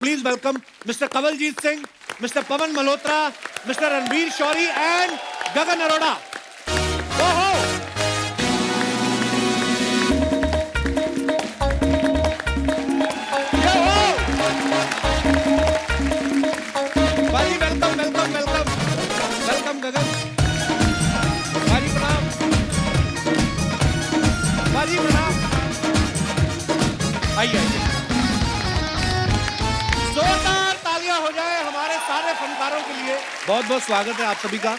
Please welcome Mr. Kanwaljit Singh, Mr. Pawan Malhotra, Mr. Ranveer Shori and Gagan Arora. Oh! Baji, welcome Gagan. Baji प्रणाम. बाजी प्रणाम. आइए. जोरदार तालियां हो जाए हमारे सारे फनकारों के लिए. बहुत बहुत स्वागत है आप सभी का.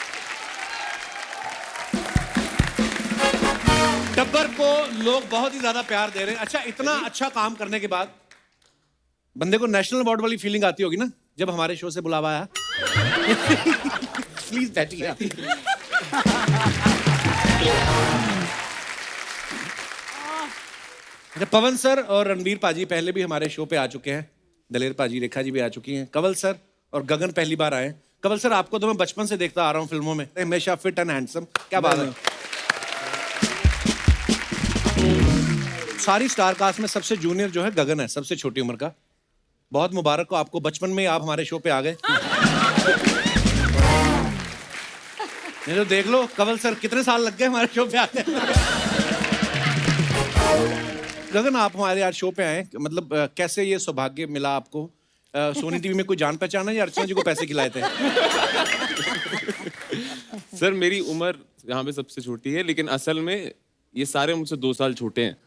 टब्बर को लोग बहुत ही ज्यादा प्यार दे रहे हैं. अच्छा, इतना अच्छा काम करने के बाद बंदे को नेशनल अवार्ड वाली फीलिंग आती होगी ना जब हमारे शो से बुलावा आया. प्लीज बैठिए. अच्छा, पवन सर और रणवीर पाजी पहले भी हमारे शो पे आ चुके हैं. दलेर पाजी, रेखा जी भी आ चुकी हैं. कंवल सर और गगन पहली बार आए. कंवल सर, आपको तो मैं बचपन से देखता आ रहा हूँ फिल्मों में, हमेशा फिट एंड हैंडसम. क्या बात है. सारी स्टार कास्ट में सबसे जूनियर जो है गगन है, सबसे छोटी उम्र का. बहुत मुबारक हो आपको, बचपन में आप हमारे शो पे आ गए. नहीं तो देख लो कंवल सर कितने साल लग गए हमारे शो पे आते. गगन, आप हमारे आज शो पे आए, मतलब कैसे ये सौभाग्य मिला आपको? सोनी टीवी में कोई जान पहचान है या अर्चना जी को पैसे खिलाए थे? सर, मेरी उम्र यहाँ पे सबसे छोटी है, लेकिन असल में ये सारे मुझसे 2 साल छोटे हैं.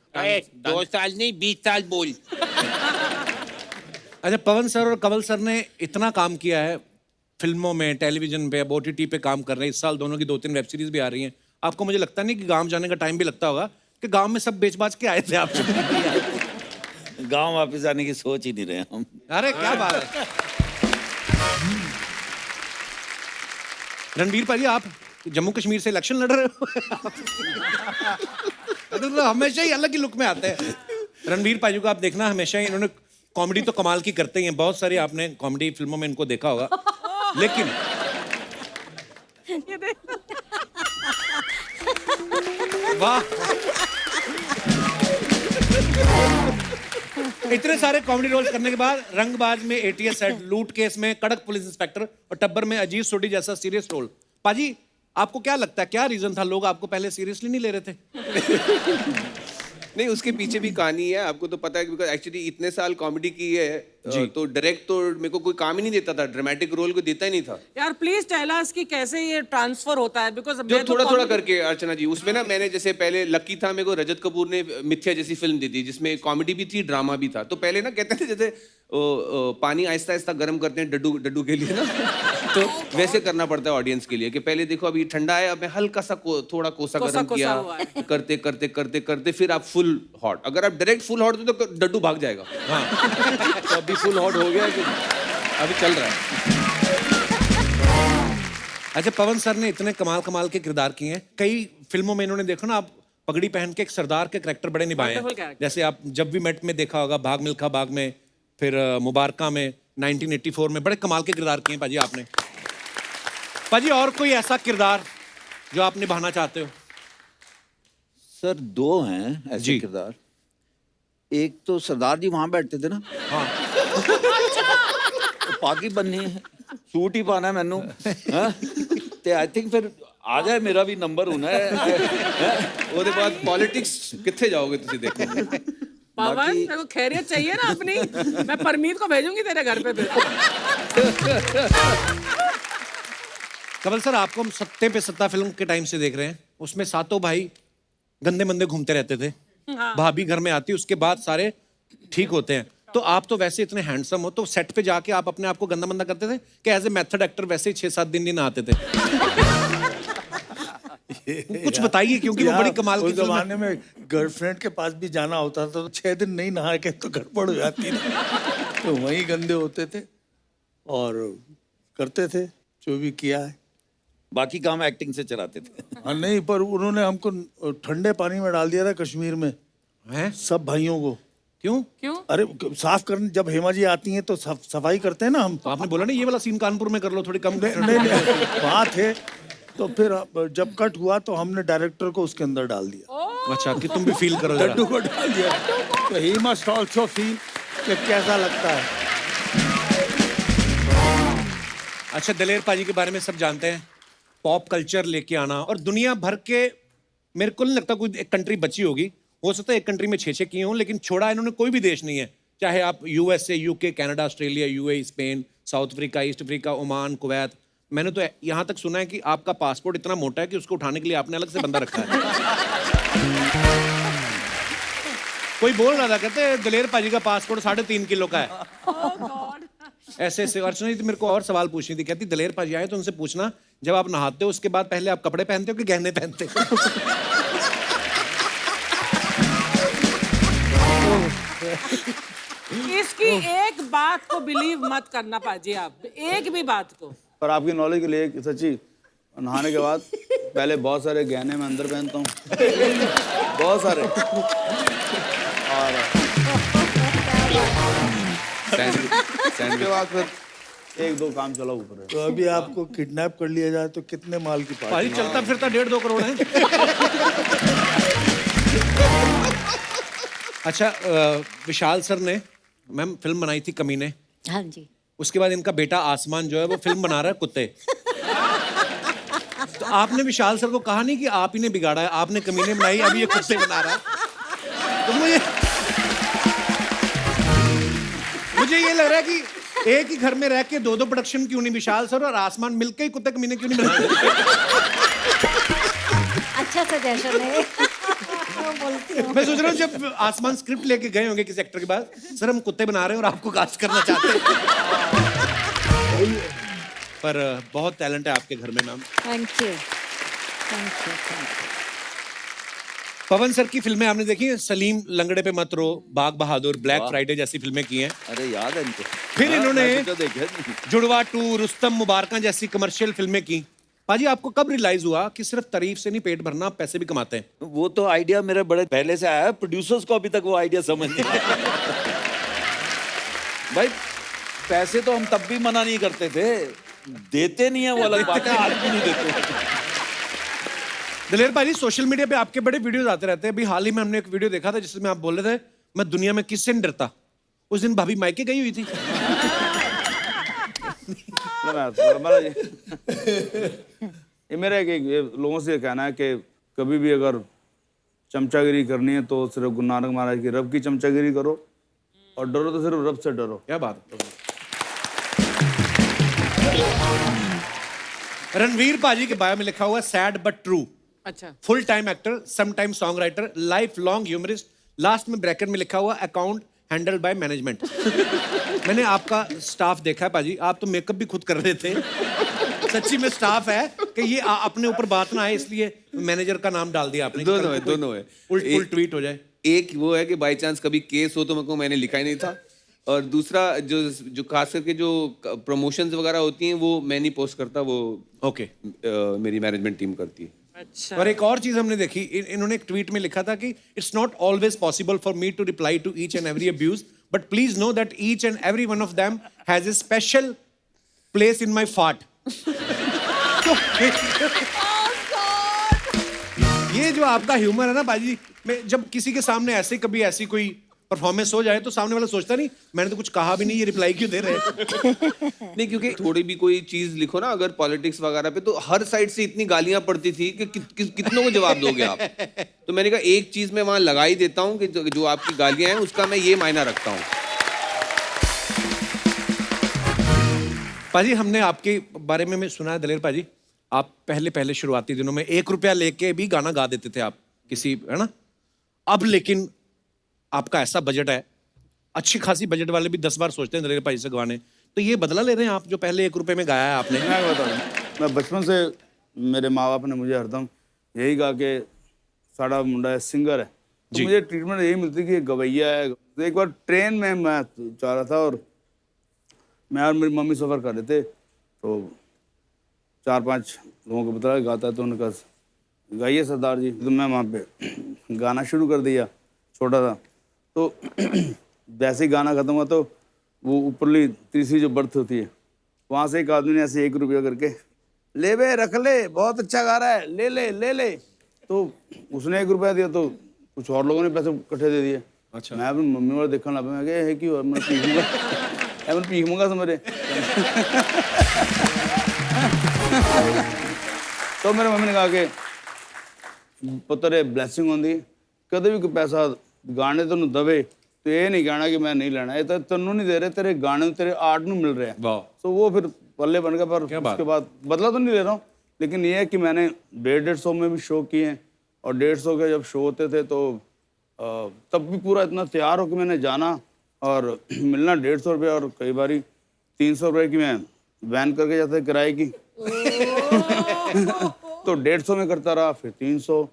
2 साल नहीं 20 साल बोल. अच्छा, पवन सर और कंवल सर ने इतना काम किया है फिल्मों में, टेलीविजन पे, OTT पे काम कर रहे हैं. इस साल दोनों की 2-3 वेब सीरीज भी आ रही हैं. आपको मुझे लगता नहीं कि गांव जाने का टाइम भी लगता होगा कि गांव में सब बेच बाच के आए थे आप? गांव वापस आने की सोच ही नहीं रहे हम. अरे क्या बात है. रणवीर पाजी, आप जम्मू कश्मीर से इलेक्शन लड़ रहे हो? तो हमेशा ही अलग ही लुक में आते हैं. रणवीर पाजी को आप देखना, हमेशा ही इन्होंने कॉमेडी तो कमाल की करते ही हैं. बहुत सारी आपने कॉमेडी फिल्मों में इनको देखा होगा. लेकिन वाह, इतने सारे कॉमेडी रोल्स करने के बाद रंगबाज में ATS हेड, लूट केस में कड़क पुलिस इंस्पेक्टर और टब्बर में अजीत सोडी जैसा सीरियस रोल. पाजी, आपको क्या लगता है, क्या रीजन था लोग आपको पहले सीरियसली नहीं ले रहे थे? नहीं, उसके पीछे भी कहानी है. आपको तो पता है, बिकॉज एक्चुअली इतने साल कॉमेडी की है तो डायरेक्ट तो मेरे को कोई काम ही नहीं देता था. ड्रामेटिक रोल को देता ही नहीं था. यार प्लीज टेल अस कि कैसे ये ट्रांसफर होता है, बिकॉज़ जो थोड़ा थोड़ा करके अर्चना जी, उसमें ना मैंने जैसे पहले लकी था, मेरे को रजत कपूर ने मिथ्या जैसी फिल्म दी थी जिसमें कॉमेडी भी थी, ड्रामा भी था. तो पहले ना कहते थे जैसे पानी आहिस्ता आहिस्ता गर्म करते हैं डड्डू डड्डू के लिए ना, तो वैसे करना पड़ता है ऑडियंस के लिए कि पहले देखो अभी ठंडा है, अब मैं हल्का सा थोड़ा कोसा गर्म किया, करते करते करते करते फिर आप फुल हॉट. अगर आप डायरेक्ट फुल हॉट हो तो डड्डू भाग जाएगा. हाँ. तो अभी फुल हॉट हो गया, अभी चल रहा है. अच्छा, पवन सर ने इतने कमाल कमाल के किरदार किए हैं. कई फिल्मों में इन्होंने देखो ना, आप पगड़ी पहन के एक सरदार के करैक्टर बड़े निभाए हैं. जैसे आप जब भी मेट में देखा होगा, भाग मिल्खा भाग में, फिर मुबारका में, 1984 में बड़े कमाल के किरदार किए हैं पाजी आपने. पाजी, और कोई ऐसा किरदार जो आप निभाना चाहते हो? सर 2 हैं ऐसे किरदार. एक तो सरदार जी वहां बैठते थे ना. हाँ. तो पाकी बननी है, सूट ही पाना है मैनू. ते आई थिंक फिर आ जाए, मेरा भी नंबर होना है. ਉਹਦੇ ਬਾਅਦ पॉलिटिक्स कितने जाओगे तुझे देखने? पवन, तेरे को खैरियत चाहिए ना अपनी? मैं परमीत को भेजूंगी तेरे घर पे फिर. कंवल सर, आपको हम सत्ते पे सत्ता फिल्म के टाइम से देख रहे हैं. उसमें सातों भाई गंदे मंदे घूमते रहते थे. हाँ. भाभी घर में आती, उसके बाद सारे ठीक होते हैं. तो आप तो वैसे इतने हैंडसम हो, तो सेट पे जाके आप अपने आप को गंदा मंदा करते थे कि एज ए मेथड एक्टर वैसे ही 6-7 दिन नहीं नहाते थे? कुछ बताइए, क्योंकि वो बड़ी कमाल की उस जमाने में गर्लफ्रेंड के पास भी जाना होता था तो 6 दिन नहीं नहा के तो गड़बड़ हो जाती थी. तो वहीं गंदे होते थे और करते थे जो भी किया है. बाकी काम एक्टिंग से चलाते थे. हाँ, नहीं, पर उन्होंने हमको ठंडे पानी में डाल दिया था कश्मीर में. हैं? सब भाइयों को. क्यों? अरे साफ करने जब हेमा जी आती हैं तो सफाई करते हैं ना हम. तो आपने बोला नहीं ये वाला सीन कानपुर में कर लो, थोड़ी कम. नहीं, वहाँ थे. तो फिर जब कट हुआ तो हमने डायरेक्टर को उसके अंदर डाल दिया. अच्छा, कि तुम भी फील करो. लड्डू को डाल दिया. तो ही मस्ट ऑल्सो फील कि कैसा लगता है. अच्छा, दलेर पाजी के बारे में सब जानते हैं, पॉप कल्चर लेके आना और दुनिया भर के, मेरे को नहीं लगता कोई एक कंट्री बची होगी, हो सकता है एक कंट्री में 6-6 किए हों, लेकिन छोड़ा इन्होंने कोई भी देश नहीं है, चाहे आप USA, UK, Canada, Australia, UAE, Spain, south Africa, east Africa, Oman, Kuwait. मैंने तो यहाँ तक सुना है कि आपका पासपोर्ट इतना मोटा है कि उसको उठाने के लिए आपने अलग से बंदा रखा है। कोई बोल रहा था, कहते दलेर पाजी का पासपोर्ट 3.5 किलो का है। ऐसे ऐसे। अर्चना जी, मेरे को और सवाल पूछनी थी, कहती दलेर पाजी आए तो उनसे पूछना, जब आप नहाते हो उसके बाद पहले आप कपड़े पहनते हो कि गहने पहनते हो? इसकी एक बात को बिलीव मत करना पाजी, आप एक भी बात को। और आपकी नॉलेज के लिए सच्ची, नहाने के बाद पहले बहुत सारे गहने मैं अंदर पहनता हूँ, बहुत सारे। और उसके बाद फिर 1-2 काम चला ऊपर है। तो अभी आपको किडनैप कर लिया जाए तो कितने माल की पाजी पार्टी? चलता फिरता 1.5-2 करोड़ है। अच्छा, विशाल सर ने मैम फिल्म बनाई थी कमीने। हाँ जी। उसके बाद इनका बेटा आसमान जो है वो फिल्म बना रहा है कुत्ते। तो आपने विशाल सर को कहा नहीं कि आप ही ने बिगाड़ा है, आपने कमीने बनाई, अभी ये कुत्ते बना रहा है? तो मुझे ये लग रहा है कि एक ही घर में रह के 2-2 प्रोडक्शन क्यों नहीं, विशाल सर और आसमान मिलके ही कुत्ते कमीने क्यों नहीं बनाते? अच्छा सजेशन है। बोलती हूँ। मैं सोच रहा हूँ जब आसमान स्क्रिप्ट लेके गए होंगे किसी एक्टर के पास, सर हम कुत्ते बना रहे हैं और आपको कास्ट करना चाहते हैं। पर बहुत टैलेंट है आपके घर में ma'am. Thank you, thank you, thank you. Pawan sir की फिल्में आपने देखी हैं? सलीम, लंगड़े पे मत रो, बाग बहादुर, ब्लैक फ्राइडे जैसी फिल्में की हैं। अरे याद है इनको। फिर हाँ, इन्होंने मैं तो देखा नहीं। जुड़वा 2, रुस्तम, मुबारका जैसी कमर्शियल फिल्में की। पाजी, आपको कब रियलाइज हुआ कि सिर्फ तारीफ से नहीं पेट भरना, आप पैसे भी कमाते हैं? वो तो आइडिया मेरे बड़े पहले से आया है, प्रोड्यूसर्स को अभी तक वो आइडिया समझ नहीं आया। भाई पैसे तो हम तब भी मना नहीं करते थे, देते नहीं है वो अलग बात है, आज भी नहीं देते। दलेर भाई, सोशल मीडिया पे आपके बड़े वीडियोस आते रहते हैं। अभी हाल ही में हमने एक वीडियो देखा था जिसमें आप बोल रहे थे मैं दुनिया में किससे नहीं डरता। उस दिन भाभी मायके गई हुई थी। ये मेरा एक लोगों से कहना है कि कभी भी अगर चमचागिरी करनी है तो सिर्फ गुरु नानक महाराज की रब की चमचागिरी करो, और डरो तो सिर्फ रब से डरो। क्या बात है। रणवीर पाजी के बायो में लिखा हुआ सैड बट ट्रू। अच्छा। Full time actor, some time songwriter, lifelong humorist, last में ब्रैकेट में लिखा हुआ अकाउंट हैंडल्ड बाय मैनेजमेंट। मैंने आपका स्टाफ देखा है पाजी, आप तो मेकअप भी खुद कर रहे थे। सच्ची में स्टाफ है कि ये अपने ऊपर बात ना आए इसलिए मैनेजर का नाम डाल दिया आपने? दोनों है, दोनों है। उल्ट ट्वीट हो जाए। एक वो है कि बाई चांस कभी केस हो तो मेरे को, मैंने लिखा ही नहीं था, और दूसरा जो खास करके जो प्रमोशंस वगैरह होती हैं वो मैं नहीं पोस्ट करता, वो ओके मेरी मैनेजमेंट टीम करती है। अच्छा। और एक और चीज हमने देखी, इन्होंने एक ट्वीट में लिखा था कि it's not always possible for me to reply to each and every abuse, but please know that each and every one of them has a special place in my fart. ये जो आपका humour है ना बाजी, मैं जब किसी के सामने ऐसे कभी ऐसी कोई परफॉर्मेंस हो जाए तो सामने वाला सोचता नहीं मैंने तो कुछ कहा भी नहीं, ये रिप्लाई क्यों दे रहे हैं? नहीं, क्योंकि थोड़ी भी कोई चीज लिखो ना अगर पॉलिटिक्स वगैरह पे, तो हर साइड से इतनी गालियां पड़ती थी कि कितनों को जवाब दोगे आप। तो मैंने कहा एक चीज मैं वहां लगा ही देता हूँ कि जो आपकी गालियां हैं उसका मैं ये मायना रखता हूँ। पाजी, हमने आपके बारे में सुना है दलेर पाजी, आप पहले शुरुआती दिनों में 1 रुपया लेके भी गाना गा देते थे आप किसी, है ना? अब लेकिन आपका ऐसा बजट है, अच्छी खासी बजट वाले भी 10 बार सोचते हैं दलेर भाई से गवाने। तो ये बदला ले रहे हैं आप जो पहले 1 रुपए में गाया है आपने? मैं बताऊँ, मैं बचपन से मेरे माँ बाप ने मुझे हरदम यही कहा कि साड़ा मुंडा है, सिंगर है। तो मुझे ट्रीटमेंट यही मिलती कि गवैया है। तो एक बार ट्रेन में मैं जा रहा था और मैं और मेरी मम्मी सफ़र कर रहे थे, तो 4-5 लोगों को बताया गाता है, तो उन्होंने कहा गाइए सरदार जी। तो मैं वहाँ पे गाना शुरू कर दिया, छोटा था। तो जैसे ही गाना ख़त्म हुआ तो वो ऊपरली तीसरी जो बर्थ होती है, वहाँ से एक आदमी ने ऐसे 1 रुपया करके ले बे रख ले, बहुत अच्छा गा रहा है, ले ले ले ले। तो उसने 1 रुपया दिया तो कुछ और लोगों ने पैसे इकट्ठे दे दिए। अच्छा। मैं अपनी मम्मी वाले देखने लगा, मैं क्या है कि मैं भीख मंगा समझे। तो मेरे मम्मी ने कहा कि पुत्र ब्लैसिंग होंगी, कदे भी कोई पैसा गाने तेन दवे तो ये नहीं कहना कि मैं नहीं लेना, ये तो तेनू नहीं दे रहे, तेरे गाने तेरे आर्ट नू मिल रहे हैं। वाह। तो वो फिर पल्ले बन गया। पर उसके बाद बदला तो नहीं ले रहा हूँ, लेकिन ये है कि मैंने 150 में भी शो किए हैं, और 150 के जब शो होते थे तो तब भी पूरा इतना तैयार हो कि मैंने जाना और मिलना 150 रुपये, और कई बारी 300 रुपये की मैं वैन करके जाता था किराए की। तो 150 में करता रहा, फिर 300,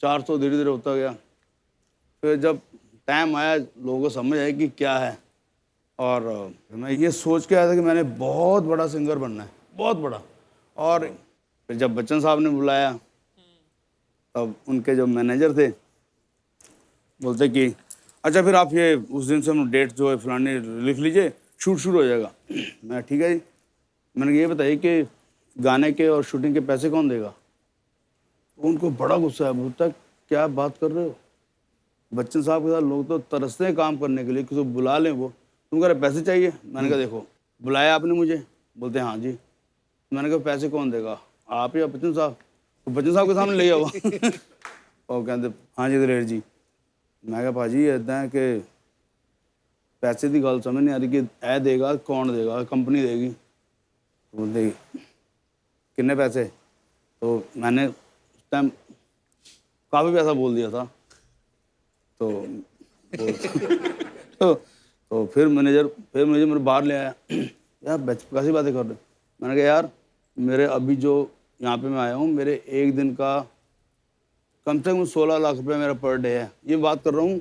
400 धीरे धीरे होता गया। फिर जब टाइम आया, लोगों को समझ आया कि क्या है, और मैं ये सोच के आया था कि मैंने बहुत बड़ा सिंगर बनना है, बहुत बड़ा। और फिर जब बच्चन साहब ने बुलाया, तब उनके जो मैनेजर थे बोलते कि अच्छा फिर आप ये उस दिन से हम डेट जो है फलानी लिख लीजिए, शूट शुरू हो जाएगा। मैं ठीक है जी। मैंने ये बताइए कि गाने के और शूटिंग के पैसे कौन देगा? उनको बड़ा गुस्सा है, बोलता क्या बात कर रहे हो, बच्चन साहब के साथ लोग तो तरसते हैं काम करने के लिए, किसी को बुला लें, वो तुम कह रहे पैसे चाहिए। मैंने कहा देखो, बुलाया आपने मुझे? बोलते हाँ जी। मैंने कहा पैसे कौन देगा, आप या बच्चन साहब? तो बच्चन साहब के सामने ले आओ। और कहते हाँ जी दलेर जी। मैं कहा भाजी इदा है कि पैसे की गल समझ नहीं आ रही कि ऐ देगा कौन देगा, कंपनी देगी। तो बोलते कितने पैसे? तो मैंने उस टाइम काफ़ी पैसा बोल दिया था। तो फिर मैनेजर मेरे बाहर ले आया, यार कैसी बातें कर रहे हो? मैंने कहा यार मेरे अभी जो यहाँ पे मैं आया हूँ, मेरे एक दिन का कम से कम 16 लाख रुपए मेरा पर डे है। ये बात कर रहा हूँ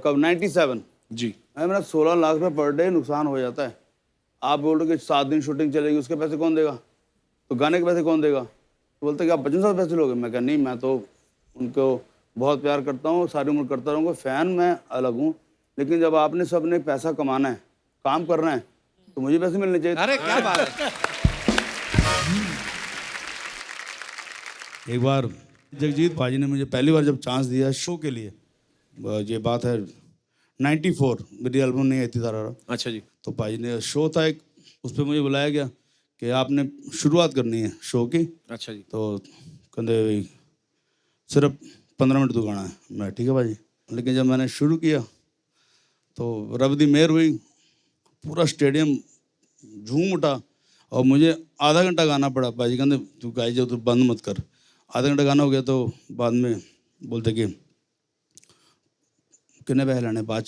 कब 97 जी। मेरा 16 लाख रुपए पर डे नुकसान हो जाता है। आप बोल रहे हो कि 7 दिन शूटिंग चलेगी, उसके पैसे कौन देगा? तो गाने के पैसे कौन देगा? तो बोलते कि आप बच्चन साहब पैसे लोगे? मैं कहा नहीं, मैं तो उनको बहुत प्यार करता हूँ, सारी उम्र करता रहूँगा, फ़ैन मैं अलग हूँ, लेकिन जब आपने सबने पैसा कमाना है, काम करना है, तो मुझे पैसे मिलने चाहिए। अरे क्या बात है। एक बार जगजीत भाजी ने मुझे पहली बार जब चांस दिया शो के लिए, ये बात है 94, मेरी एल्बम नहीं आई थी तारा। अच्छा जी। तो भाजी ने शो था एक, उस पर मुझे बुलाया गया कि आपने शुरुआत करनी है शो की। अच्छा जी। तो कहते सिर्फ 15 मिनट तो गाना है। मैं ठीक है भाजी। लेकिन जब मैंने शुरू किया तो रब दी मेहर हुई, पूरा स्टेडियम झूम उठा, और मुझे आधा घंटा गाना पड़ा। भाजी कहते तू गाई जाओ, तू बंद मत कर। आधा घंटा गाना हो गया तो बाद में बोलते कि कितने पैसे लेने बाद।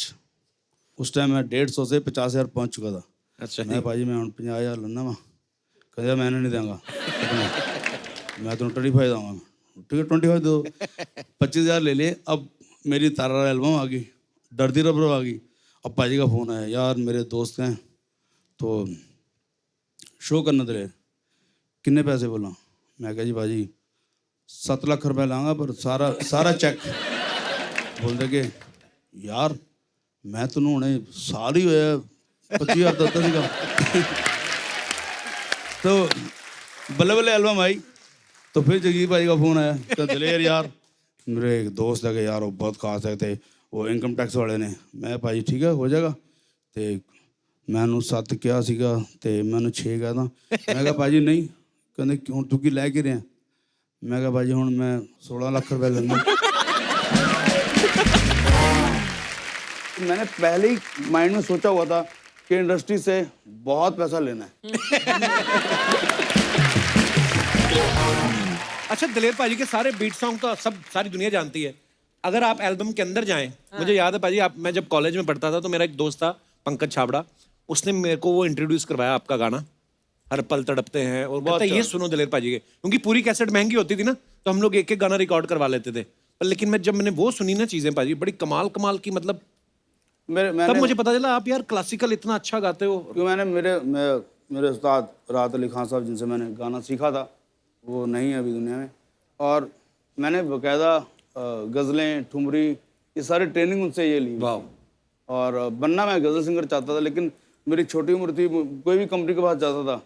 उस टाइम मैं 150 से 50,000 पहुँच चुका था। अच्छा। मैं भाजी मैं 50,000 लेना वा। कहते मैंने नहीं देंगा, मैं तो 25 दूँगा। ठीक है 25 दो। 25,000 ले लिए। अब मेरी तारा एल्बम आ गई, डरती रबर आ गई। अब भाजी का फ़ोन आया, यार मेरे दोस्त हैं तो शो करना तेरे, कितने पैसे बोला? मैं कहा जी भाजी 7 लाख रुपए लाऊंगा, पर सारा चेक। बोलते कि यार मैं तेन हुणे साल ही होया 25,000 दत्ता सीगा। तो बल्ले बल्ले एल्बम आई। तो फिर जगजीत भाई का फ़ोन आया, तो दलेर यार मेरे एक दोस्त है कि यार वो बहुत खास है, थे वो इनकम टैक्स वाले ने। मैं भाई ठीक है हो जाएगा। तो मैंने 7 किया सीगा, तो मैंने 6 कहा था। मैं कहा भाजी नहीं, कहते क्यों तू की लै के रहे? मैं कहा भाजी हूँ मैं 16 लाख रुपए लेना। मैंने पहले ही माइंड में सोचा हुआ था कि इंडस्ट्री से बहुत पैसा लेना है। अच्छा दलेर भाजी के सारे बीट सॉन्ग तो सब सारी दुनिया जानती है। अगर आप एल्बम के अंदर जाएं, मुझे याद है भाजी मैं जब कॉलेज में पढ़ता था तो मेरा एक दोस्त था पंकज छाबड़ा, उसने मेरे को वो इंट्रोड्यूस करवाया आपका गाना हर पल तड़पते हैं, और कहता ये सुनो दलेर भाजी के, क्योंकि पूरी कैसेट महंगी होती थी ना, तो हम लोग एक एक गाना रिकॉर्ड करवा लेते थे। पर लेकिन जब मैंने वो सुनी ना चीजें भाजी, बड़ी कमाल कमाल की, मतलब तब मुझे पता चला आप यार क्लासिकल इतना अच्छा गाते हो। क्योंकि मेरे उस्ताद राहत अली खान साहब जिनसे मैंने गाना सीखा था, वो नहीं है अभी दुनिया में, और मैंने बाकायदा गज़लें ठुमरी ये सारी ट्रेनिंग उनसे ये ली। वाह। और बनना मैं गज़ल सिंगर चाहता था, लेकिन मेरी छोटी उम्र थी, कोई भी कंपनी के पास जाता था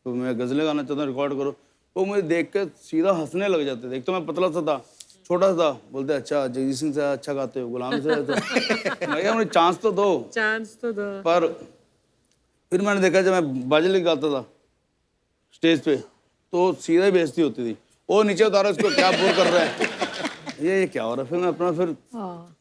तो मैं गज़लें गाना चाहता था, रिकॉर्ड करो, वो मुझे देख कर सीधा हंसने लग जाते थे। एक तो मैं पतला सा था, छोटा सा था, बोलते अच्छा जगजीत सिंह से अच्छा गाते हो, गुलाम से तो मैं क्या मुझे चांस तो दो। चांस तो दो। पर फिर मैंने देखा जब मैं बाजली गाता था स्टेज पे तो सीधा ही बेइज्जती होती थी, वो नीचे उतारा इसको क्या बोर कर रहा है, ये क्या हो रहा है। फिर मैं अपना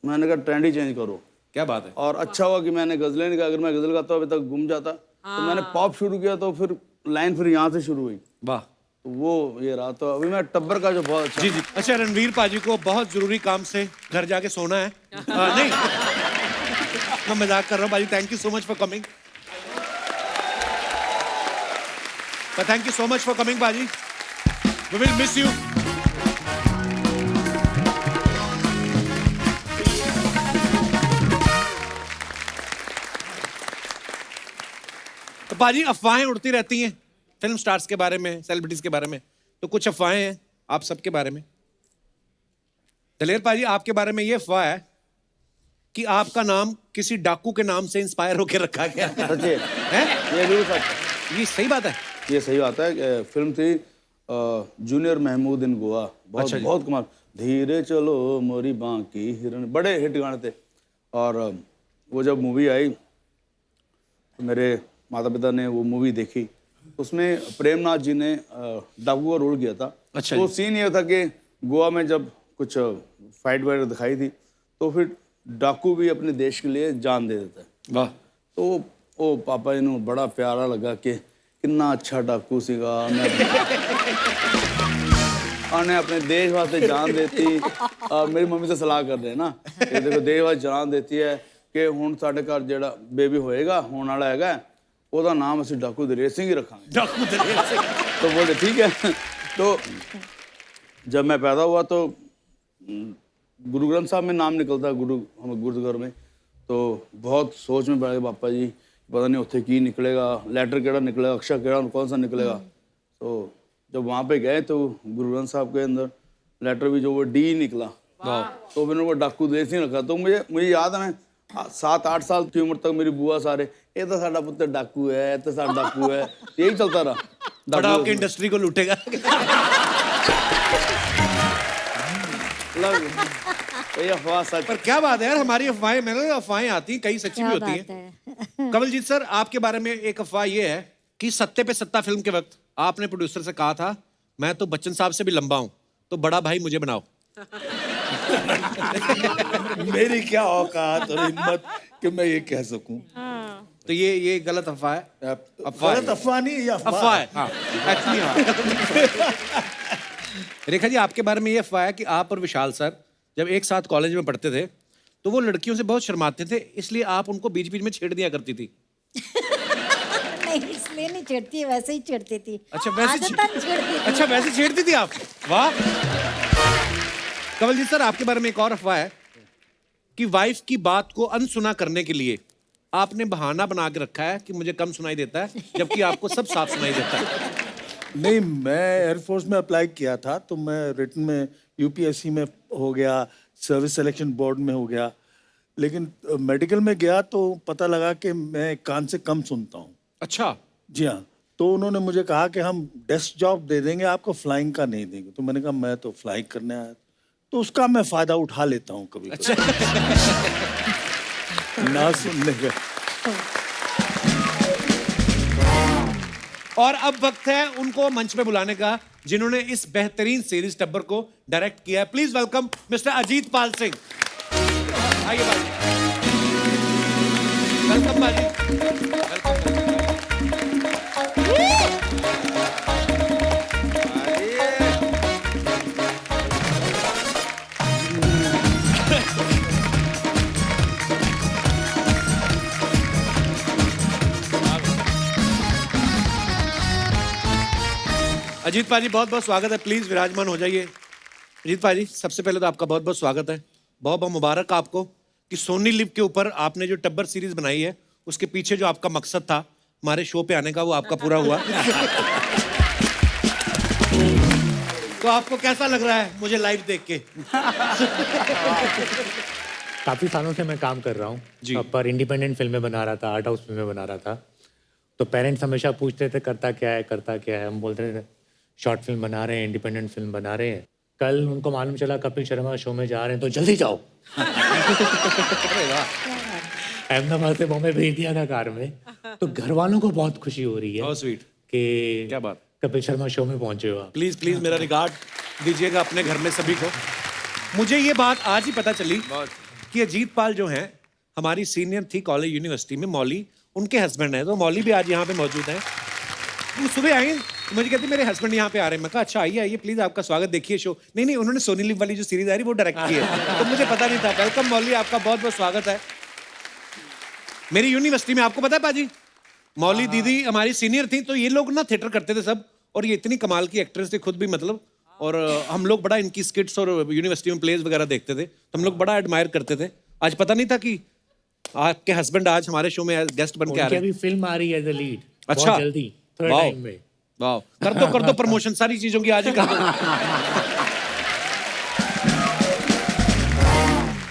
मैंने कहा ट्रेंड ही चेंज करो। क्या बात है। और अच्छा हुआ कि मैंने गजलें नहीं गा, अगर मैं गजल गाता अभी तक गुम जाता। तो मैंने पॉप शुरू किया तो फिर लाइन फिर यहाँ से शुरू हुई, वाह। तो वो ये रहा। तो अभी मैं टब्बर का जो बहुत अच्छा जी जी। अच्छा, रणवीर पाजी को बहुत जरूरी काम से घर जाके सोना है। नहीं, मैं मजाक कर रहा हूँ पाजी। Thank you so much for coming. Thank you so much for coming पाजी। We will miss you. तो पाजी, अफवाहें उड़ती रहती हैं फिल्म स्टार्स के बारे में, सेलिब्रिटीज के बारे में, तो कुछ अफवाहें हैं आप सबके बारे में। दलेर पाजी, आपके बारे में ये अफवाह है कि आपका नाम किसी डाकू के नाम से इंस्पायर होकर रखा गया है। सच है, ये बिल्कुल सच है। ये सही बात है। ये सही बात है। फिल्म थी जूनियर महमूद इन गोवा, बहुत अच्छा जी। बहुत कमाल। धीरे चलो मोरी बांकी हिरन, बड़े हिट गाने थे। और वो जब मूवी आई तो मेरे माता पिता ने वो मूवी देखी, उसमें प्रेमनाथ जी ने डाकू का रोल किया था। अच्छा तो जी। सीन ये था कि गोवा में जब कुछ फाइट वगैरह दिखाई थी तो फिर डाकू भी अपने देश के लिए जान दे देता है। वाह। तो वो पापा जी ਨੂੰ बड़ा प्यारा लगा कि कितना अच्छा डाकू सीगा, ਉਹਨੇ अपने देश वास्ते जान देती। और मेरी मम्मी तो सलाह कर रहे हैं ना कि देखो देश वास्ते जान देती है कि ਹੁਣ ਸਾਡੇ ਘਰ ਜਿਹੜਾ बेबी होएगा होने वाला हैगा ਉਹਦਾ नाम ਅਸੀਂ डाकू दलेर सिंह ही रखांगे। डाकू दलेर सिंह। तो बोले ठीक है। तो जब मैं पैदा हुआ तो गुरु ग्रंथ साहब में नाम निकलता हम गुरुद्वार में, तो बहुत सोच में पड़ गए पापा जी, पता नहीं उत्थे की निकलेगा, लेटर केड़ा निकलेगा, अक्षर केड़ा कौन सा निकलेगा। तो जब वहाँ पे गए तो गुरु ग्रंथ साहब के अंदर लेटर भी जो वो डी निकला, तो मैंने वो डाकू दलेर सिंह रखा। तो मुझे याद है, मैं 7-8 साल की उम्र तक मेरी बुआ सारे ये तो साडा पुत्र डाकू है, ये तो साडा डाकू है, यही चलता रहा। बड़ा आपकी इंडस्ट्री को लूटेगा। ये अफवाह सच। पर क्या बात है यार, हमारी अफवाहें, मैंने अफवाहें आती हैं, कई सच्ची भी होती हैं। कमलजीत सर, आपके बारे में एक अफवाह ये है कि सत्ते पे सत्ता फिल्म के वक्त आपने प्रोड्यूसर से कहा था, मैं तो बच्चन साहब से भी लंबा हूं, तो बड़ा भाई मुझे बनाओ। मेरी क्या औकात और हिम्मत कि मैं ये कह सकूं। तो ये गलत अफवाह है। गलत अफवाह नहीं, ये अफवाह है। हाँ, एक्चुअली हाँ। रेखा जी, आपके बारे में ये अफवाह है कि आप और विशाल सर जब एक साथ कॉलेज में पढ़ते थे तो वो लड़कियों से बहुत शर्माते थे, इसलिए आप उनको बीच बीच में छेड़ दिया करती थी। नहीं, इसलिए नहीं छेड़ती, वैसे ही छेड़ती थी। अच्छा, वैसे आदतन छेड़ती थी। अच्छा, वैसे छेड़ती थी आप। वाह। कमलजीत सर, आपके बारे में एक और अफवाह है कि वाइफ की बात को अनसुना करने के लिए आपने बहाना बना के रखा है कि मुझे कम सुनाई देता है, जबकि आपको सब साफ सुनाई देता है। नहीं, मैं एयरफोर्स में अप्लाई किया था तो मैं रिटन में यूपीएससी में हो गया, सर्विस सिलेक्शन बोर्ड में हो गया, लेकिन मेडिकल में गया तो पता लगा कि मैं कान से कम सुनता हूँ। अच्छा। जी हाँ। तो उन्होंने मुझे कहा कि हम डेस्क जॉब दे देंगे आपको, फ्लाइंग का नहीं देंगे। तो मैंने कहा मैं तो फ्लाइंग करने आया, तो उसका मैं फायदा उठा लेता हूँ कभी कभी। ना सुनने का। और अब वक्त है उनको मंच पे बुलाने का जिन्होंने इस बेहतरीन सीरीज टब्बर को डायरेक्ट किया है। Please welcome mister Ajit Pal Singh. आइए बाजी। वेलकम बाजी। अजीत पाजी, बहुत बहुत स्वागत है। प्लीज विराजमान हो जाइए। अजीत पाजी, सबसे पहले तो आपका बहुत बहुत स्वागत है। बहुत बहुत मुबारक आपको कि सोनी लिव के ऊपर आपने जो टब्बर सीरीज बनाई है, उसके पीछे जो आपका मकसद था हमारे शो पे आने का, वो आपका पूरा हुआ। तो आपको कैसा लग रहा है मुझे लाइव देख के? काफ़ी सालों से मैं काम कर रहा हूँ, पर इंडिपेंडेंट फिल्में बना रहा था, आर्ट हाउस फिल्में बना रहा था। तो पेरेंट्स हमेशा पूछते थे करता क्या है, करता क्या है। हम बोलते थे शॉर्ट फिल्म बना रहे हैं, इंडिपेंडेंट फिल्म बना रहे हैं। कल उनको मालूम चला कपिल शर्मा शो में जा रहे हैं, तो जल्दी जाओ। अहमदाबाद से बॉम्बे भेज दिया था कार में। तो घर वालों को बहुत खुशी हो रही है How sweet. कि क्या बात। कपिल शर्मा शो में पहुंचे हो आप। प्लीज प्लीज मेरा रिगार्ड दीजिएगा अपने घर में सभी को। मुझे ये बात आज ही पता चली कि अजीत पाल जो हैं हमारी सीनियर थी कॉलेज यूनिवर्सिटी में, मौली उनके हस्बैंड है। तो मौली भी आज यहाँ पे मौजूद है। वो सुबह आई तो मुझे कहती मेरे हस्बैंड यहाँ पे आ रहे हैं। मैं कहा अच्छा आइए आइए प्लीज, आपका स्वागत, देखिए शो। नहीं उन्होंने सोनी लिव वाली जो सीरीज आ रही वो डायरेक्ट की है, तो मुझे पता नहीं था। वेलकम मौली, आपका बहुत बहुत स्वागत है मेरी यूनिवर्सिटी में। आपको पता है पाजी, मौली दीदी हमारी सीनियर थी, तो ये लोग ना थिएटर करते थे सब, और ये इतनी कमाल की एक्ट्रेस थी खुद भी, मतलब। और हम लोग बड़ा इनकी स्किट्स और यूनिवर्सिटी में प्लेज वगैरह देखते थे, तो हम लोग बड़ा एडमायर करते थे। आज पता नहीं था कि आपके हस्बैंड आज हमारे शो में गेस्ट बन के आ रहे हैं। अभी फिल्म आ रही है एज अ लीड। अच्छा, जल्दी थोड़े वाओ टाइम में। वाओ, कर दो प्रमोशन सारी चीजों की आज ही कर दो।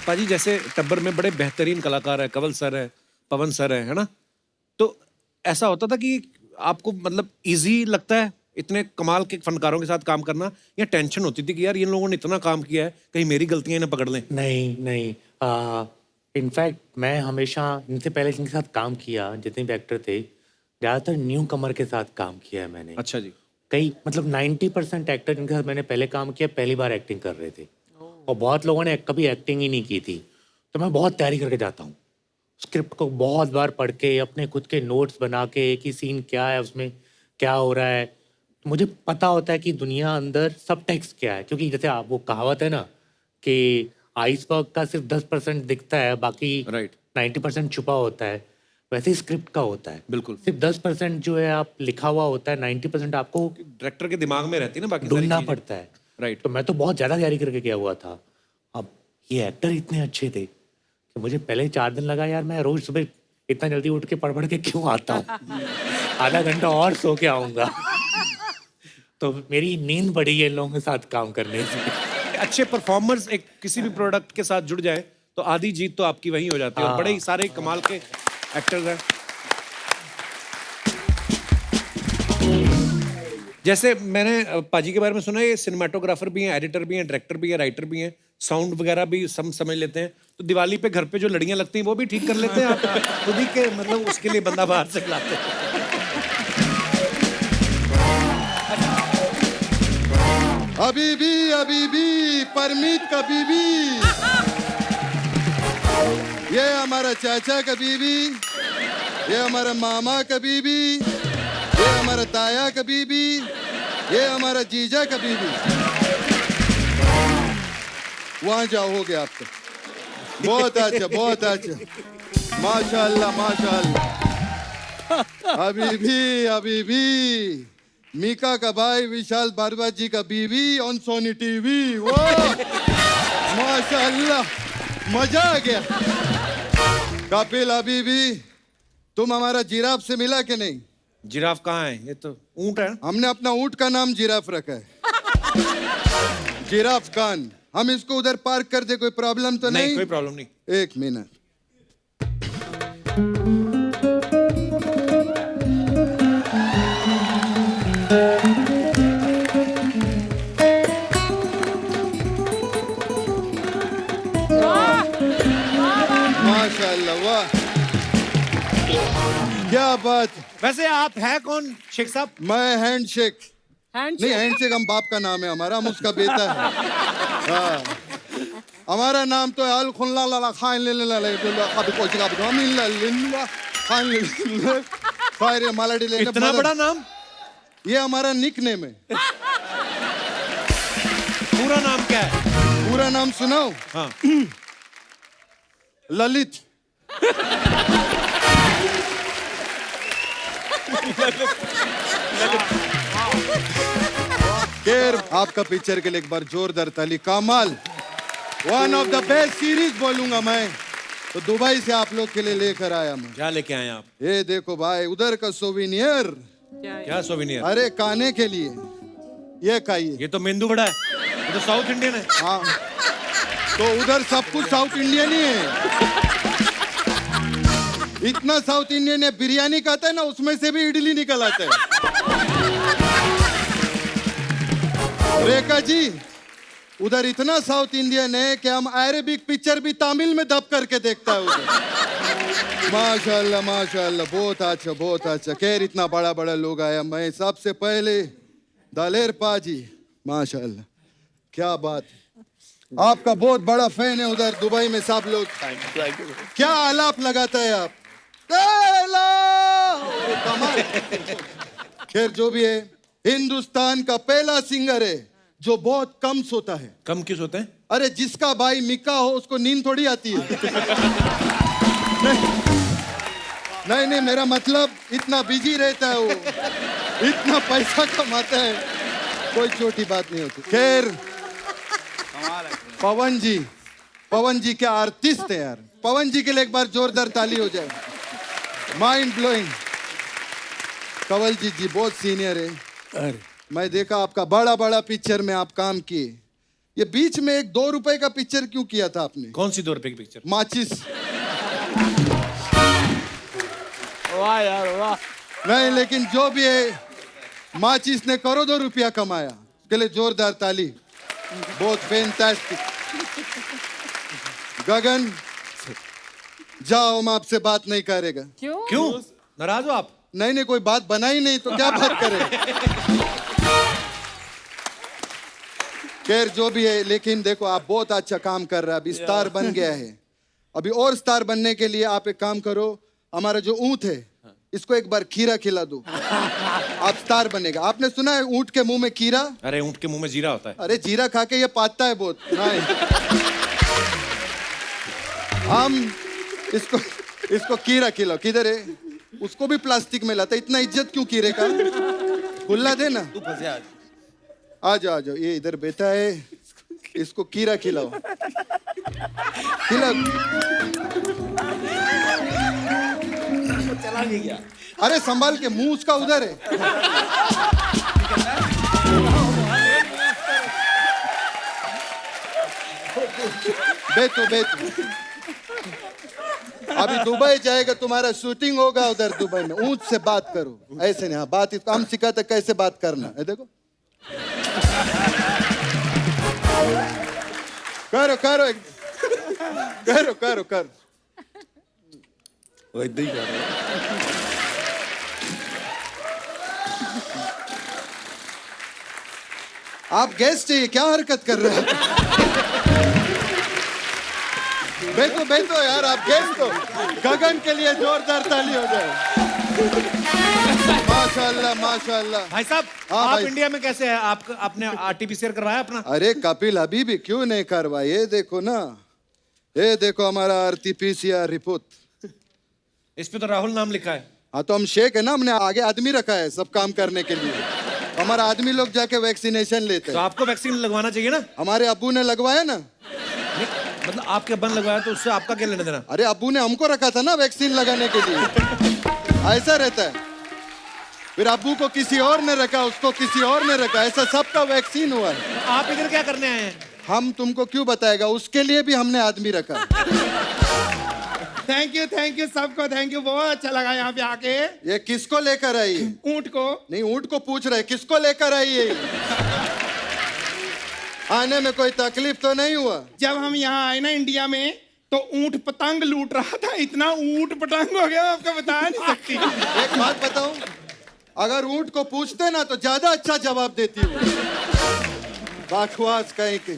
पाजी जैसे टब्बर में बड़े बेहतरीन कलाकार है, कंवल सर है, पवन सर है ना, तो ऐसा होता था कि आपको मतलब इजी लगता है इतने कमाल के फनकारों के साथ काम करना, या टेंशन होती थी कि यार इन लोगों ने इतना काम किया है कहीं मेरी गलतियां इन्हें पकड़ लें? नहीं इनफैक्ट मैं हमेशा इनसे पहले जिनके साथ काम किया, जितने भी एक्टर थे, ज़्यादातर न्यू कमर के साथ काम किया है मैंने। अच्छा जी। कई मतलब 90% एक्टर जिनके साथ मैंने पहले काम किया पहली बार एक्टिंग कर रहे थे, और बहुत लोगों ने कभी एक्टिंग ही नहीं की थी। तो मैं बहुत तैयारी करके जाता हूँ, स्क्रिप्ट को बहुत बार पढ़ के, अपने खुद के नोट्स बना के कि सीन क्या है, उसमें क्या हो रहा है। तो मुझे पता होता है कि दुनिया अंदर सब टेक्स्ट क्या है, क्योंकि जैसे आप वो कहावत है ना कि आइसबर्ग का सिर्फ 10% दिखता है, बाकी 90% छुपा होता है, वैसे ही स्क्रिप्ट का होता है। बिल्कुल। सिर्फ 10% जो है आप लिखा हुआ होता है, 90% आपको डायरेक्टर के दिमाग में रहती है ना बाकी ढूंढना पड़ता है। राइट। तो मैं तो बहुत ज़्यादा तैयारी करके गया हुआ था। अब ये एक्टर इतने अच्छे थे कि मुझे पहले 4 दिन लगा यार मैं रोज सुबह इतना जल्दी उठ के पढ़ के क्यों आता हूँ, आधा घंटा और सो के आऊँगा। तो मेरी नींद बढ़ी है इन लोगों के साथ काम करने से। अच्छे परफॉर्मर्स एक किसी भी प्रोडक्ट के साथ जुड़ जाए तो आधी जीत तो आपकी वहीं हो जाती है। और बड़े ही सारे कमाल के एक्टर्स हैं। जैसे मैंने पाजी के बारे में सुना है, ये सिनेमाटोग्राफर भी हैं, एडिटर भी हैं, डायरेक्टर भी हैं, राइटर भी हैं, साउंड वगैरह भी सब समझ लेते हैं। तो दिवाली पे घर पे जो लड़ियां लगती हैं वो भी ठीक कर लेते हैं आप खुद ही के, मतलब उसके लिए बंदा बाहर से लाते हैं। अभी भी परमीत का बीबी, ये हमारा चाचा का बीबी, ये हमारा मामा का बीबी, ये हमारा ताया का बीबी, ये हमारा जीजा का बीबी। वहां जाओ, हो गया आपका। बहुत अच्छा, बहुत अच्छा, माशाअल्लाह माशाअल्लाह। अभी भी मीका का भाई विशाल भारद्वाज जी का बीवी ऑन सोनी टीवी। वो माशाअल्लाह, मजा आ गया। कपिल, अभी भी तुम हमारा जिराफ से मिला कि नहीं? जिराफ कहाँ है? ये तो ऊंट है। हमने अपना ऊंट का नाम जिराफ रखा है। जिराफ खान। हम इसको उधर पार्क कर दे, कोई प्रॉब्लम तो नहीं? कोई प्रॉब्लम नहीं। 1 मिनट। माशाअल्लाह, वाह, क्या बात। वैसे आप है कौन शेख साहब? मैं हैंडशेक नहीं, हैंडशेक हम बाप का नाम है हमारा, हम उसका बेटा है। हाँ, हमारा नाम तो है अल खुल्ला ला खान ले ले ले कभी कोची का हम ला ले खान ले फायर मालाडी ले। इतना बड़ा नाम? ये हमारा निक नेम है। पूरा नाम क्या है? पूरा नाम सुनाओ? हाँ। ललित। केर, आपका पिक्चर के लिए एक बार जोरदार ताली। कमाल, one of the best series बोलूंगा मैं तो दुबई से आप लोग के लिए लेकर आया मैं। क्या लेके आए आप? ये देखो भाई, उधर का सोविनियर। क्या सोविनियर? अरे खाने के लिए ये खाइए। ये तो मेंदू बड़ा है, ये तो साउथ इंडियन है। हाँ, तो उधर सब कुछ साउथ इंडियन ही है। इतना साउथ इंडियन है, बिरयानी खाता है ना, उसमें से भी इडली निकल आता है। रेखा जी, उधर इतना साउथ इंडियन है कि हम अरेबिक पिक्चर भी तमिल में दब करके देखता है उधर। माशाल्लाह माशाल्लाह, बहुत अच्छा बहुत अच्छा। खैर इतना बड़ा बड़ा लोग आया, मैं सबसे पहले दलेर पाजी, माशाल्लाह क्या बात है। आपका बहुत बड़ा फैन है उधर दुबई में सब लोग। क्या आलाप लगाता है आप? कमाल। खैर जो भी है, हिंदुस्तान का पहला सिंगर है जो बहुत कम सोता है। कम क्यों सोते हैं? अरे जिसका भाई मिक्का हो उसको नींद थोड़ी आती है। नहीं नहीं, मेरा मतलब इतना बिजी रहता है वो, इतना पैसा कमाता है, कोई छोटी बात नहीं होती। खैर पवन जी क्या आर्टिस्ट है यार। पवन जी के लिए एक बार जोरदार ताली हो जाए। Mind blowing. कंवल जी बहुत सीनियर है। अरे मैं देखा आपका बड़ा बड़ा पिक्चर में आप काम किए। ये बीच में एक 2 रुपए का पिक्चर क्यों किया था आपने? कौन सी 2 रुपए की पिक्चर? माचिस। वाह यार वाह। नहीं लेकिन जो भी है, माचिस ने करोड़ों रुपया कमाया, उसके लिए जोरदार ताली। बहुत फैंटास्टिक। गगन जाओ, हम आपसे बात नहीं करेगा। क्यों नाराज हो आप? नहीं नहीं, कोई बात बनाई नहीं तो क्या बात करें। खैर जो भी है, लेकिन देखो आप बहुत अच्छा काम कर रहे हैं। अभी स्टार बन गया है, अभी और स्टार बनने के लिए आप एक काम करो, हमारा जो ऊंट है इसको एक बार खीरा खिला दो, आप स्टार बनेगा। आपने सुना है ऊंट के मुंह में खीरा? अरे ऊंट के मुंह में जीरा होता है। अरे जीरा खा के ये पाता है बहुत। नहीं हम इसको खीरा खिलाओ। किधर है? उसको भी प्लास्टिक में लाता। इतना इज्जत क्यों खीरे का? खुला दे ना। आ जाओ ये इधर बैठा है, इसको खीरा खिलाओ। खिलाओ। चला भी गया। अरे संभाल के, मुंह उसका उधर है। बैठो। अभी दुबई जाएगा, तुम्हारा शूटिंग होगा उधर दुबई में। ऊंट से बात करो, ऐसे नहीं। हाँ बात हम सिखाते कैसे बात करना है। देखो करो। वो इधर ही कर रहा है। आप गेस्ट चाहिए, क्या हरकत कर रहे हैं? बैठो यार, आप गेस्ट हो। गगन के लिए जोरदार ताली हो जाए। माशाल्लाह। भाई साहब, हाँ आप भाई। इंडिया में कैसे हैं? आपने आरटीपीसीआर करवाया अपना? अरे कपिल हबीबी क्यों नहीं करवा? ये देखो ना, ये देखो हमारा आरटीपीसीआर रिपोर्ट। इस पे तो राहुल नाम लिखा है। हाँ तो हम शेख है ना, हमने आगे आदमी रखा है सब काम करने के लिए। हमारा आदमी लोग जाके वैक्सीनेशन लेते तो हैं। आपको वैक्सीन लगवाना चाहिए ना? हमारे अब्बू ने लगवाया ना। नहीं, मतलब आपके अब्बा ने लगवाया तो उससे आपका क्या लेना देना? अरे अब्बू ने हमको रखा था ना वैक्सीन लगाने के लिए। ऐसा रहता है। फिर अब्बू को किसी और ने रखा, उसको किसी और ने रखा, ऐसा सबका वैक्सीन हुआ है। आप इधर क्या करने आए हैं? हम तुमको क्यों बताएगा, उसके लिए भी हमने आदमी रखा। थैंक यू सबको, थैंक यू। बहुत अच्छा लगा यहाँ पे आके। ये किसको लेकर आई? ऊंट को नहीं, ऊंट को पूछ रहे किसको लेकर आई है? आने में कोई तकलीफ तो नहीं हुआ? जब हम यहाँ आए ना इंडिया में, तो ऊंट पतंग लूट रहा था। इतना ऊंट पतंग हो गया, आपको बता नहीं सकती। एक बात बताऊं, अगर ऊंट को पूछते ना तो ज्यादा अच्छा जवाब देती हूँ। बकवास कहीं के।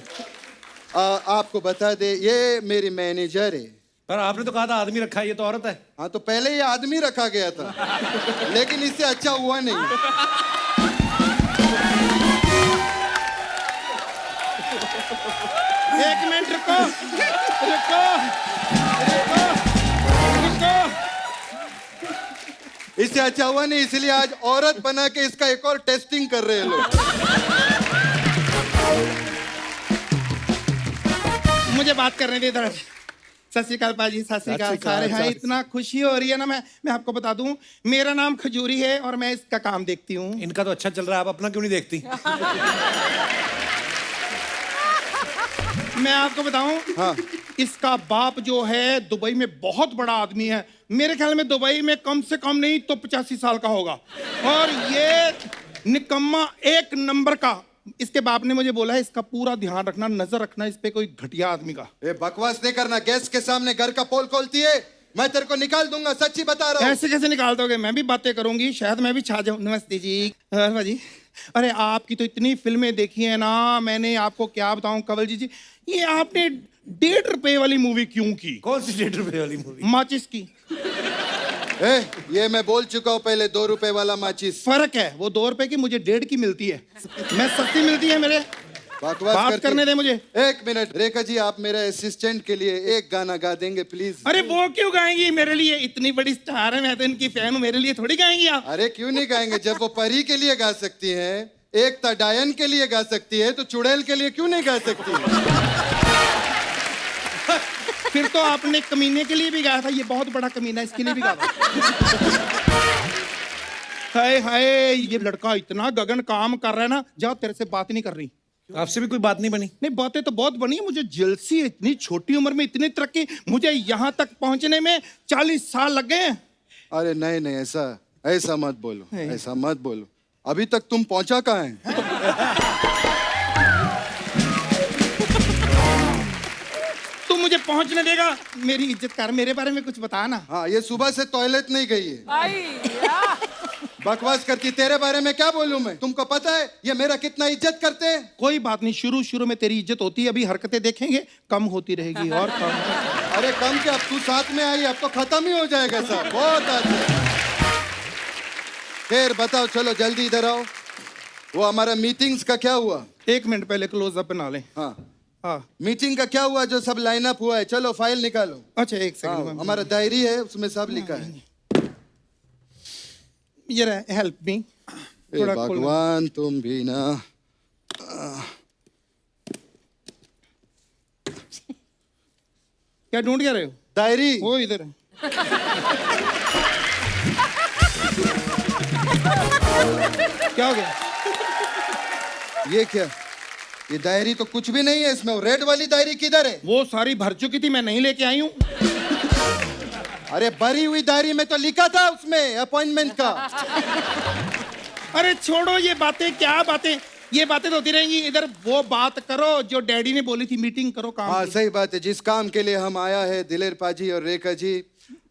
आपको बता दे, ये मेरी मैनेजर है। पर आपने तो कहा था आदमी रखा है, ये तो औरत है। हाँ तो पहले ये आदमी रखा गया था, लेकिन इससे अच्छा हुआ नहीं। एक मिनट रुको। इससे अच्छा हुआ नहीं, इसलिए आज औरत बना के इसका एक और टेस्टिंग कर रहे हैं लोग। मुझे बात करने दे इधर। सत श्री अकाल पाजी, सत श्री अकाल सारे। हाँ, इतना खुशी हो रही है ना। मैं आपको बता दूं, मेरा नाम खजूरी है और मैं इसका काम देखती हूँ। इनका तो अच्छा चल रहा है, आप अपना क्यों नहीं देखती? मैं आपको बताऊं, हाँ। इसका बाप जो है दुबई में बहुत बड़ा आदमी है। मेरे ख्याल में दुबई में कम से कम नहीं तो 85 साल का होगा। और ये निकम्मा एक नंबर का। इसके बाप ने मुझे बोला है इसका पूरा ध्यान रखना, नजर रखना इस पे कोई घटिया आदमी का। बकवास नहीं करना। गेस्ट के सामने घर का पोल खोलती है। मैं तेरे को निकाल दूंगा, सच्ची बता रहा हूँ। ऐसे कैसे निकाल दोगे? मैं भी बातें करूंगी, शायद मैं भी छा जाऊं। नमस्ते जी। जी, अरे आपकी तो इतनी फिल्में देखी है ना, मैंने आपको क्या बताऊं कवल जी, ये आपने 1.5 रुपए वाली मूवी क्यों की? कौन सी 1.5 रुपए वाली मूवी? माचिस की। ये मैं बोल चुका हूँ पहले, 2 रुपए वाला माचिस। फर्क है, वो 2 रुपए की, मुझे 1.5 की मिलती है। मैं सस्ती मिलती है मेरे। बात करने दे मुझे। 1 मिनट, रेखा जी आप मेरे असिस्टेंट के लिए एक गाना गा देंगे प्लीज? अरे वो क्यों गाएंगी मेरे लिए? इतनी बड़ी स्टार है, मैं तो इनकी फैन हूँ, मेरे लिए थोड़ी गाएंगी आप। अरे क्यों नहीं गाएंगे? जब वो परी के लिए गा सकती है, एकता डायन के लिए गा सकती है, तो चुड़ैल के लिए क्यों नहीं गा सकती? फिर तो आपने कमीने के लिए भी गाया था, ये बहुत बड़ा कमीना, इसके लिए भी गाया। हाय हाय, ये लड़का इतना गगन काम कर रहा है ना। जाओ, तेरे से बात नहीं कर रही। आपसे भी कोई बात नहीं बनी? नहीं, बातें तो बहुत बनी है। मुझे जेलसी है, इतनी छोटी उम्र में इतनी तरक्की, मुझे यहाँ तक पहुंचने में 40 साल लग गए हैं। अरे नहीं नहीं, ऐसा मत बोलो, ऐसा मत बोलो। अभी तक तुम पहुंचा कहाँ है? तू मुझे पहुंचने देगा? मेरी इज्जत कर, मेरे बारे में कुछ बता ना। हाँ, ये सुबह से टॉयलेट नहीं गई है, बकवास करती। तेरे बारे में क्या बोलूं मैं? तुमको पता है ये मेरा कितना इज्जत करते हैं? कोई बात नहीं, शुरू में तेरी इज्जत होती है, अभी हरकतें देखेंगे कम होती रहेगी। और कम? अरे कम क्या, अब तू साथ में आई, अब तो खत्म ही हो जाएगा सब। बहुत अच्छा। खैर बताओ, चलो जल्दी इधर आओ। वो हमारा मीटिंग्स का क्या हुआ? 1 मिनट पहले क्लोज अप बना ले। हाँ हाँ, मीटिंग का क्या हुआ? जो सब लाइन अप हुआ है, चलो फाइल निकालो। अच्छा 1 सेकंड। हमारा डायरी है, उसमें सब लिखा है। ये रहा, हेल्प मी। भगवान तुम भी ना। क्या ढूंढ क्या रहे हो? डायरी वो इधर है। क्या हो गया? ये क्या? ये डायरी तो कुछ भी नहीं है इसमें। वो रेड वाली डायरी किधर है? वो सारी भर चुकी थी, मैं नहीं लेके आई हूँ। अरे भरी हुई डायरी में तो लिखा था उसमें अपॉइंटमेंट का। अरे छोड़ो ये बातें, क्या बातें, ये बातें तो होती रहेंगी। इधर वो बात करो जो डैडी ने बोली थी, मीटिंग करो काम हाँ की। सही बात है। जिस काम के लिए हम आया है, दिलेर पाजी और रेखा जी,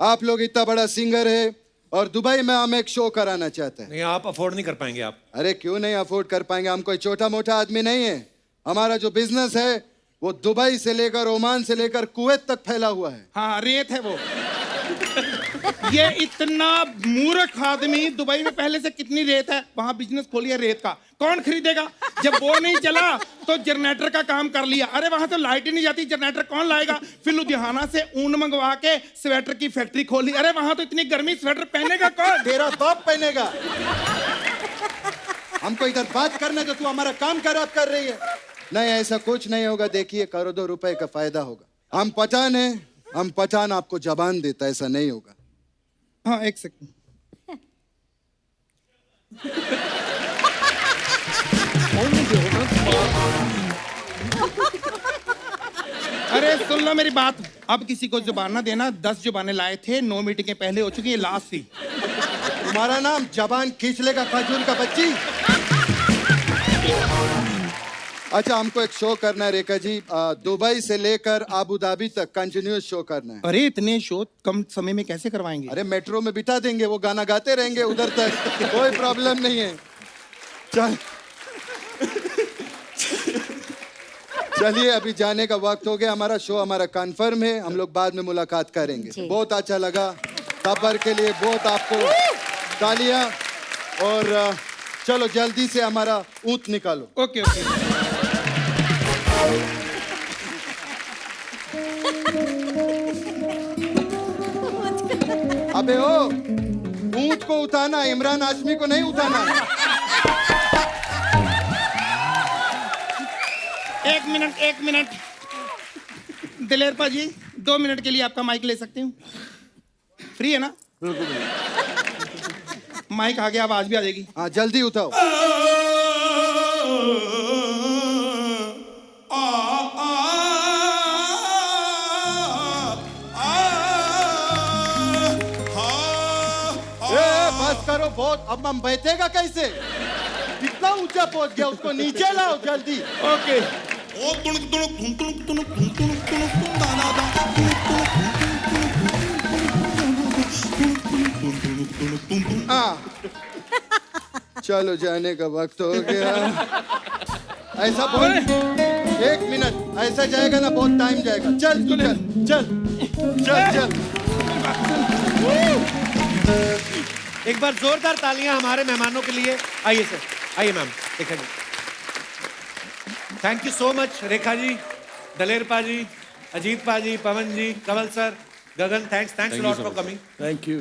आप लोग इतना बड़ा सिंगर है और दुबई में हम एक शो कराना चाहते हैं। नहीं, आप अफोर्ड नहीं कर पाएंगे आप। अरे क्यों नहीं अफोर्ड कर पाएंगे? हम कोई छोटा मोटा आदमी नहीं है। हमारा जो बिजनेस है वो दुबई से लेकर ओमान से लेकर कुवैत तक फैला हुआ है। हाँ, रेत है वो। ये इतना मूर्ख आदमी, दुबई में पहले से कितनी रेत है, वहां बिजनेस खोलिया रेत का। कौन खरीदेगा? जब वो नहीं चला तो जनरेटर का काम कर लिया। अरे वहां तो लाइट ही नहीं जाती, जनरेटर कौन लाएगा? फिर लुधियाना से ऊन मंगवा के स्वेटर की फैक्ट्री खोली। अरे वहां तो इतनी गर्मी, स्वेटर पहनेगा कौन? तेरा बाप पहनेगा। हमको इधर बात करने तो तू हमारा काम खराब कर रही है। नहीं, ऐसा कुछ नहीं होगा। देखिए, 1 करोड़ 2 रुपए का फायदा होगा। हम पठान है, हम पठान आपको जबान देता, ऐसा नहीं होगा। हाँ 1 सेकंड। अरे सुन लो मेरी बात, अब किसी को जुबान ना देना। 10 जुबानें लाए थे, 9 मीटिंगें पहले हो चुकी है, लास्ट थी। तुम्हारा नाम जबान खींच लेगा खजूर का बच्ची। अच्छा, हमको एक शो करना है रेखा जी, दुबई से लेकर आबू धाबी तक कंटिन्यूस शो करना है। अरे इतने शो कम समय में कैसे करवाएंगे? अरे मेट्रो में बिठा देंगे, वो गाना गाते रहेंगे उधर तक, कोई प्रॉब्लम नहीं है। चलिए, अभी जाने का वक्त हो गया। हमारा शो हमारा कंफर्म है, हम लोग बाद में मुलाकात करेंगे। बहुत अच्छा लगा, खबर के लिए बहुत आपको तालियां। और चलो जल्दी से हमारा ऊँट निकालो। Okay okay. अबे ओ, ऊँट को उठाना, इमरान हाशमी को नहीं उठाना। 1 मिनट। दिलेर पाजी, 2 मिनट के लिए आपका माइक ले सकती हूँ? फ्री है ना? माइक आ गया, आवाज भी आ जाएगी। हाँ जल्दी उठाओ। बस करो बहुत, अब हम बैठेगा कैसे? कितना ऊंचा पहुंच गया, उसको नीचे लाओ जल्दी। ओके। चलो जाने का वक्त हो गया। ऐसा बोल, 1 मिनट ऐसा जाएगा ना, बहुत टाइम जाएगा। चल तू चल चल चल चल। एक बार जोरदार तालियां हमारे मेहमानों के लिए। आइए सर, आइए ma'am, Rekha ji. Thank you so much Rekha ji, Daler पाजी, अजीत पाजी, Pawan ji, Kamal sir, Gagan, thanks lot for coming. Thank you.